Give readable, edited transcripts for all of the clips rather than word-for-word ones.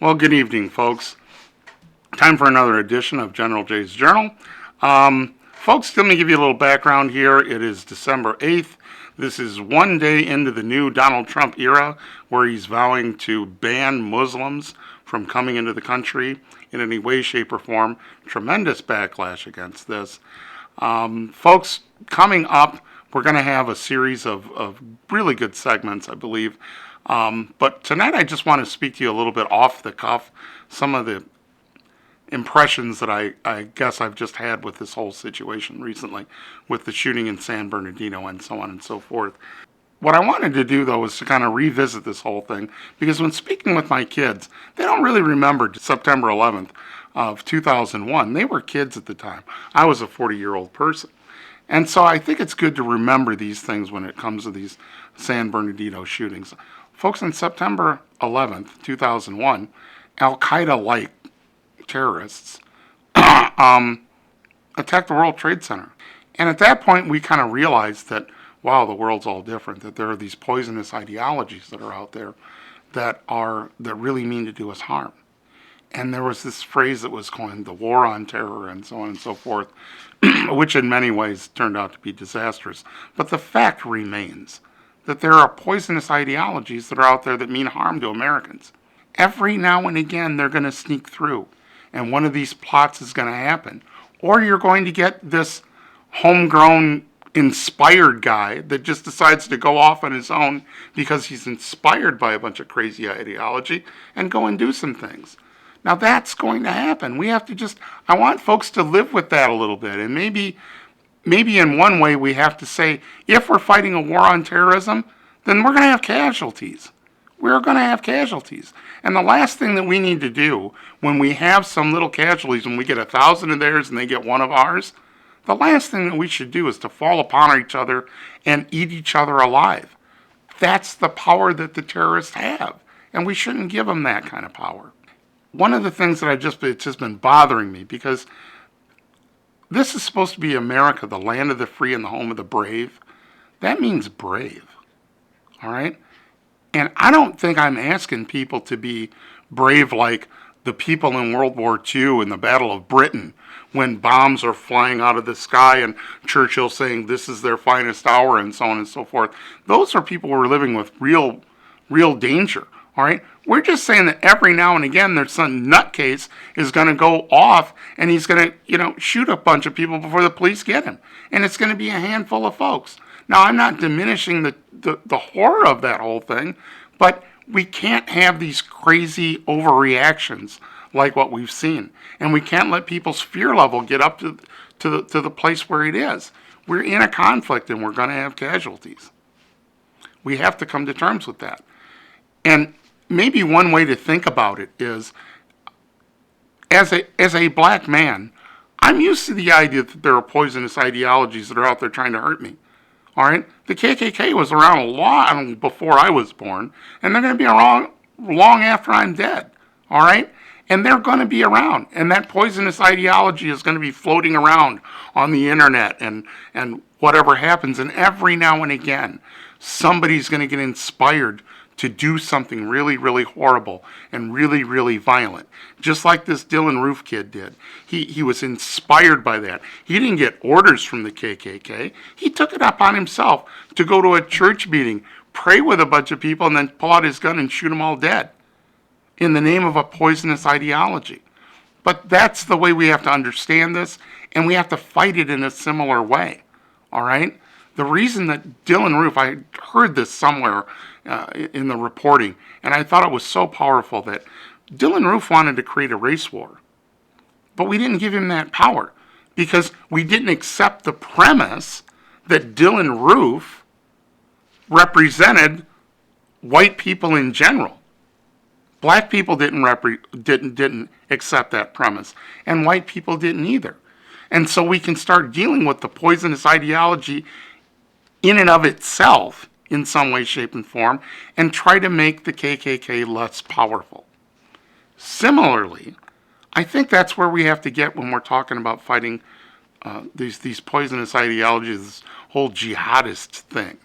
Well, good evening, folks. Time for another edition of General Jay's Journal. Folks, let me give you a little background here. It is December 8th. This is one day into the new Donald Trump era where he's vowing to ban Muslims from coming into the country in any way, shape, or form. Tremendous backlash against this. Folks, coming up, we're going to have a series of really good segments, I believe. But tonight I just want to speak to you a little bit off the cuff, some of the impressions that I guess I've just had with this whole situation recently with the shooting in San Bernadino and so on and so forth. What I wanted to do, though, was to kind of revisit this whole thing, because when speaking with my kids, they don't really remember September 11th of 2001. They were kids at the time. I was a 40-year-old person. And so I think it's good to remember these things when it comes to these San Bernardino shootings. Folks, on September 11th, 2001, Al-Qaeda-like terrorists attacked the World Trade Center. And at that point, we kind of realized that, wow, the world's all different, that there are these poisonous ideologies that are out there that really mean to do us harm. And there was this phrase that was coined, the war on terror, and so on and so forth, which in many ways turned out to be disastrous. But the fact remains that there are poisonous ideologies that are out there that mean harm to Americans. Every now and again, they're going to sneak through, and one of these plots is going to happen. Or you're going to get this homegrown, inspired guy that just decides to go off on his own because he's inspired by a bunch of crazy ideology and go and do some things. Now that's going to happen. We have to I want folks to live with that a little bit. And maybe in one way we have to say, if we're fighting a war on terrorism, then we're going to have casualties. We're going to have casualties. And the last thing that we need to do when we have some little casualties, when we get 1,000 of theirs and they get one of ours, the last thing that we should do is to fall upon each other and eat each other alive. That's the power that the terrorists have. And we shouldn't give them that kind of power. One of the things that it's just been bothering me, because this is supposed to be America, the land of the free and the home of the brave. That means brave. All right? And I don't think I'm asking people to be brave like the people in World War II in the Battle of Britain, when bombs are flying out of the sky and Churchill saying this is their finest hour and so on and so forth. Those are people who are living with real danger. All right? We're just saying that every now and again there's some nutcase is going to go off and he's going to, shoot a bunch of people before the police get him. And it's going to be a handful of folks. Now, I'm not diminishing the horror of that whole thing, but we can't have these crazy overreactions like what we've seen. And we can't let people's fear level get up to the place where it is. We're in a conflict and we're going to have casualties. We have to come to terms with that. And maybe one way to think about it is, as a black man, I'm used to the idea that there are poisonous ideologies that are out there trying to hurt me. All right? The KKK was around long before I was born, and they're going to be around long after I'm dead. All right? And they're going to be around, and that poisonous ideology is going to be floating around on the internet and whatever happens. And every now and again, somebody's going to get inspired to do something really, really horrible and really, really violent. Just like this Dylan Roof kid did. He was inspired by that. He didn't get orders from the KKK. He took it upon himself to go to a church meeting, pray with a bunch of people, and then pull out his gun and shoot them all dead in the name of a poisonous ideology. But that's the way we have to understand this, and we have to fight it in a similar way. All right? The reason that Dylan Roof, I heard this somewhere in the reporting, and I thought it was so powerful that Dylan Roof wanted to create a race war. But we didn't give him that power because we didn't accept the premise that Dylan Roof represented white people in general. Black people didn't accept that premise, and white people didn't either. And so we can start dealing with the poisonous ideology in and of itself in some way, shape, and form, and try to make the KKK less powerful. Similarly, I think that's where we have to get when we're talking about fighting these poisonous ideologies, this whole jihadist thing.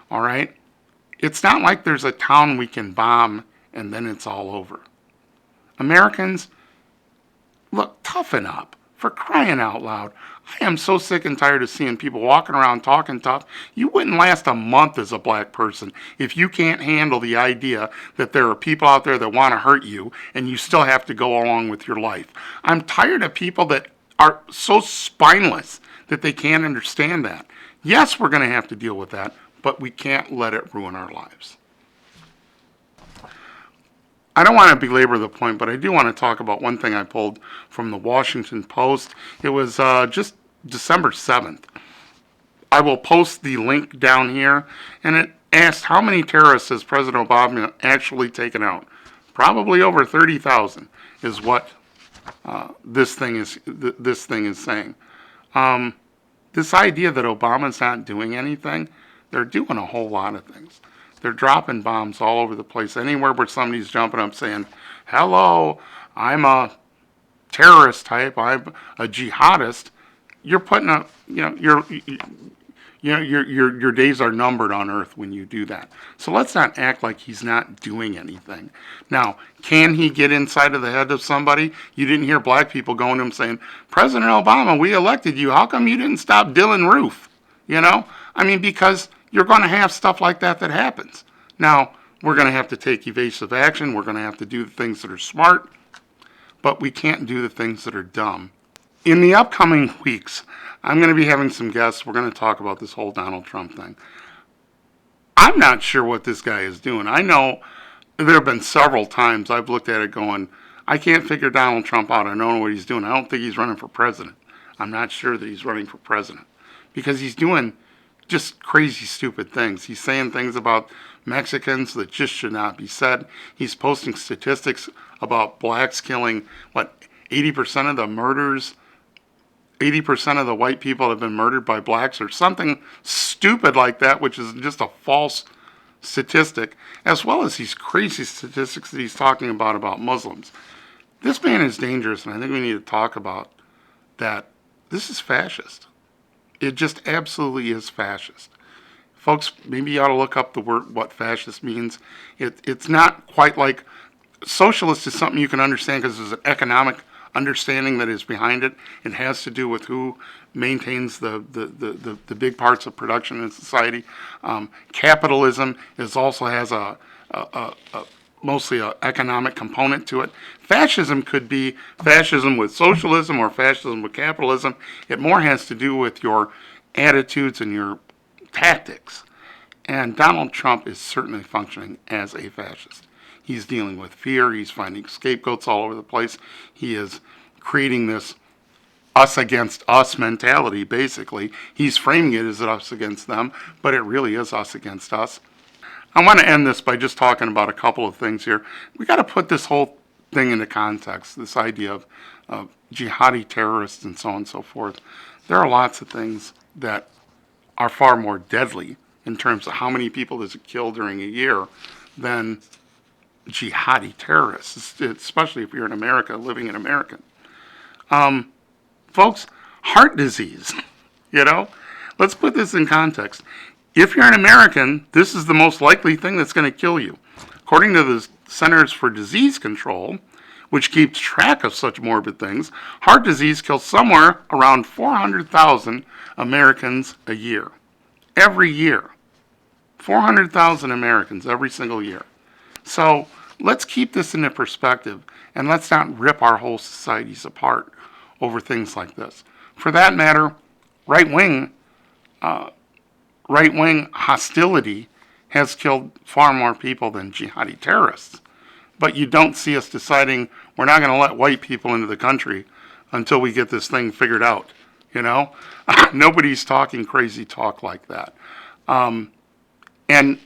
All right? It's not like there's a town we can bomb and then it's all over. Americans, look, toughen up. For crying out loud. I am so sick and tired of seeing people walking around talking tough. You wouldn't last a month as a black person if you can't handle the idea that there are people out there that want to hurt you and you still have to go along with your life. I'm tired of people that are so spineless that they can't understand that. Yes, we're going to have to deal with that, but we can't let it ruin our lives. I don't want to belabor the point, but I do want to talk about one thing I pulled from the Washington Post. It was just December 7th. I will post the link down here, and it asked how many terrorists has President Obama actually taken out. Probably over 30,000 is what this thing is saying. This idea that Obama's not doing anything, they're doing a whole lot of things. They're dropping bombs all over the place. Anywhere where somebody's jumping up saying, hello, I'm a terrorist type, I'm a jihadist, you're putting a, your days are numbered on earth when you do that. So let's not act like he's not doing anything. Now, can he get inside of the head of somebody? You didn't hear black people going to him saying, President Obama, we elected you. How come you didn't stop Dylan Roof? Because you're going to have stuff like that happens. Now, we're going to have to take evasive action. We're going to have to do the things that are smart, but we can't do the things that are dumb. In the upcoming weeks, I'm going to be having some guests. We're going to talk about this whole Donald Trump thing. I'm not sure what this guy is doing. I know there have been several times I've looked at it going, I can't figure Donald Trump out. I don't know what he's doing. I don't think he's running for president. I'm not sure that he's running for president because he's doing just crazy, stupid things. He's saying things about Mexicans that just should not be said. He's posting statistics about blacks killing, 80% of the murders, 80% of the white people have been murdered by blacks or something stupid like that, which is just a false statistic, as well as these crazy statistics that he's talking about Muslims. This man is dangerous, and I think we need to talk about that. This is fascist. It just absolutely is fascist. Folks, maybe you ought to look up the word, what fascist means. It's not quite like socialist is something you can understand because there's an economic understanding that is behind it. It has to do with who maintains the big parts of production in society. Capitalism also has a mostly an economic component to it. Fascism could be fascism with socialism or fascism with capitalism. It more has to do with your attitudes and your tactics. And Donald Trump is certainly functioning as a fascist. He's dealing with fear. He's finding scapegoats all over the place. He is creating this us against us mentality, basically. He's framing it as us against them, but it really is us against us. I want to end this by just talking about a couple of things here. We got to put this whole thing into context, this idea of jihadi terrorists and so on and so forth. There are lots of things that are far more deadly in terms of how many people does it kill during a year than jihadi terrorists, especially if you're in America, living in America. Folks, heart disease, let's put this in context. If you're an American, this is the most likely thing that's going to kill you. According to the Centers for Disease Control, which keeps track of such morbid things, heart disease kills somewhere around 400,000 Americans a year. Every year. 400,000 Americans every single year. So let's keep this into perspective and let's not rip our whole societies apart over things like this. For that matter, right-wing hostility has killed far more people than jihadi terrorists. But you don't see us deciding we're not going to let white people into the country until we get this thing figured out. Nobody's talking crazy talk like that. And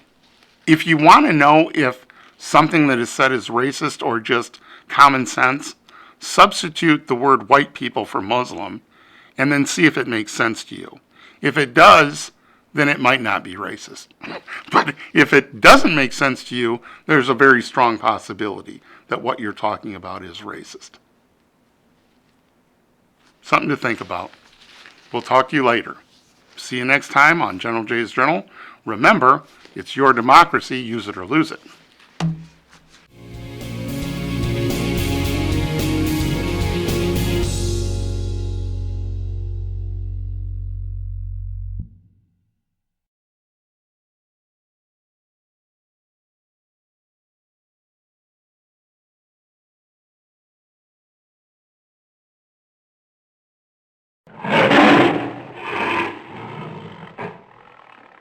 if you want to know if something that is said is racist or just common sense, substitute the word white people for Muslim and then see if it makes sense to you. If it does, then it might not be racist. But if it doesn't make sense to you, there's a very strong possibility that what you're talking about is racist. Something to think about. We'll talk to you later. See you next time on General Jay's Journal. Remember, it's your democracy, use it or lose it.